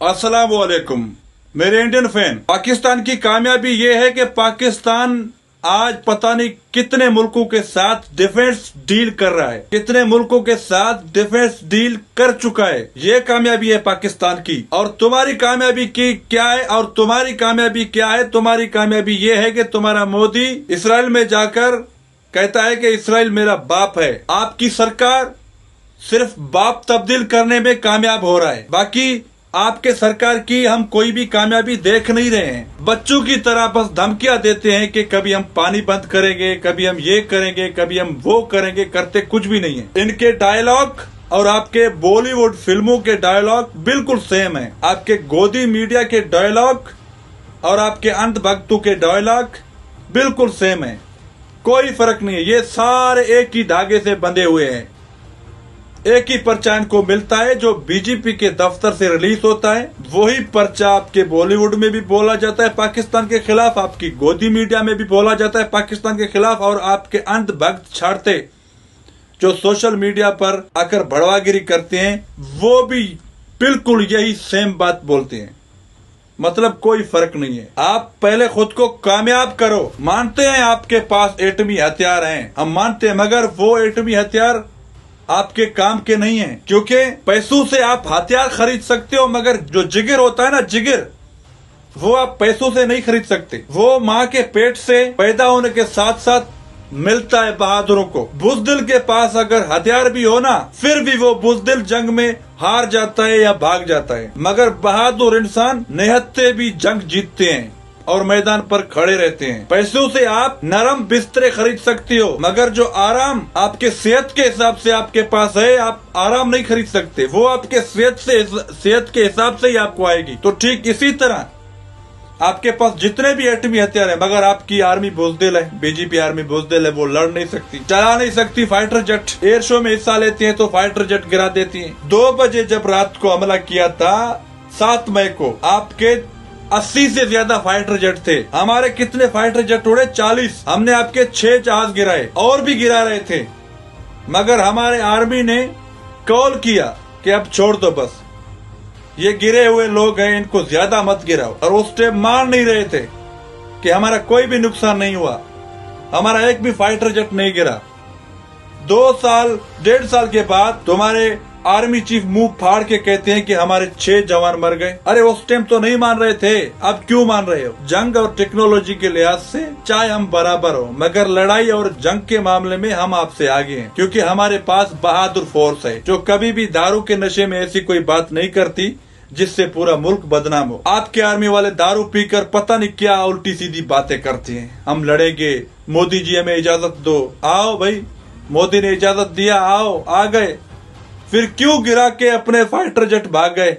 अस्सलाम वालेकुम मेरे इंडियन फैन। पाकिस्तान की कामयाबी ये है कि पाकिस्तान आज पता नहीं कितने मुल्कों के साथ डिफेंस डील कर रहा है, कितने मुल्कों के साथ डिफेंस डील कर चुका है। ये कामयाबी है पाकिस्तान की। और तुम्हारी कामयाबी की क्या है? और तुम्हारी कामयाबी क्या है? तुम्हारी कामयाबी ये है कि तुम्हारा मोदी इसराइल में जाकर कहता है कि इसराइल मेरा बाप है। आपकी सरकार सिर्फ बाप तब्दील करने में कामयाब हो रहा है, बाकी आपके सरकार की हम कोई भी कामयाबी देख नहीं रहे हैं। बच्चों की तरह बस धमकियां देते हैं कि कभी हम पानी बंद करेंगे, कभी हम ये करेंगे, कभी हम वो करेंगे, करते कुछ भी नहीं है। इनके डायलॉग और आपके बॉलीवुड फिल्मों के डायलॉग बिल्कुल सेम है। आपके गोदी मीडिया के डायलॉग और आपके अंधभक्तों के डायलॉग बिल्कुल सेम है, कोई फर्क नहीं है। ये सारे एक ही धागे से बंधे हुए हैं। एक ही पर्चा इनको मिलता है जो बीजेपी के दफ्तर से रिलीज होता है, वही पर्चा आपके बॉलीवुड में भी बोला जाता है पाकिस्तान के खिलाफ, आपकी गोदी मीडिया में भी बोला जाता है पाकिस्तान के खिलाफ, और आपके अंधभक्त छाड़ते जो सोशल मीडिया पर आकर भड़वागिरी करते हैं वो भी बिल्कुल यही सेम बात बोलते हैं। मतलब कोई फर्क नहीं है। आप पहले खुद को कामयाब करो। मानते हैं आपके पास एटमी हथियार हैं, हम मानते हैं, मगर वो एटमी हथियार आपके काम के नहीं है, क्योंकि पैसों से आप हथियार खरीद सकते हो, मगर जो जिगर होता है ना, जिगर, वो आप पैसों से नहीं खरीद सकते। वो माँ के पेट से पैदा होने के साथ साथ मिलता है बहादुरों को। बुज़दिल के पास अगर हथियार भी हो ना, फिर भी वो बुज़दिल जंग में हार जाता है या भाग जाता है, मगर बहादुर इंसान निहत्ते भी जंग जीतते हैं और मैदान पर खड़े रहते हैं। पैसों से आप नरम बिस्तरे खरीद सकती हो, मगर जो आराम आपके सेहत के हिसाब से आपके पास है, आप आराम नहीं खरीद सकते। वो आपके सेहत के हिसाब से ही आपको आएगी। तो ठीक इसी तरह आपके पास जितने भी एटमी हथियार है, मगर आपकी आर्मी बुज़दिल है, बीजेपी आर्मी बुज़दिल है, वो लड़ नहीं सकती, चला नहीं सकती फाइटर जेट। एयर शो में हिस्सा लेती है तो फाइटर जेट गिरा देती है। 2 बजे जब रात को हमला किया था 7 मई को, आपके 80 से ज्यादा फाइटर जेट थे। हमारे कितने फाइटर जेट उड़े? 40। हमने आपके 6 जहाज गिराए, और भी गिरा रहे थे, मगर हमारे आर्मी ने कॉल किया कि अब छोड़ दो, बस ये गिरे हुए लोग हैं, इनको ज्यादा मत गिराओ। और उस टाइम मान नहीं रहे थे कि हमारा कोई भी नुकसान नहीं हुआ, हमारा एक भी फाइटर जेट नहीं गिरा। 2 साल 1.5 साल के बाद तुम्हारे आर्मी चीफ मुंह फाड़ के कहते हैं कि हमारे 6 जवान मर गए। अरे उस टाइम तो नहीं मान रहे थे, अब क्यों मान रहे हो? जंग और टेक्नोलॉजी के लिहाज से चाहे हम बराबर हो, मगर लड़ाई और जंग के मामले में हम आपसे आगे हैं, क्योंकि हमारे पास बहादुर फोर्स है जो कभी भी दारू के नशे में ऐसी कोई बात नहीं करती जिससे पूरा मुल्क बदनाम हो। आपके आर्मी वाले दारू पीकर पता नहीं क्या उल्टी सीधी बातें करते हैं। हम लड़ेंगे, मोदी जी हमें इजाजत दो। आओ भाई, मोदी ने इजाजत दिया, आओ, आ गए, फिर क्यों गिरा के अपने फाइटर जेट भाग गए?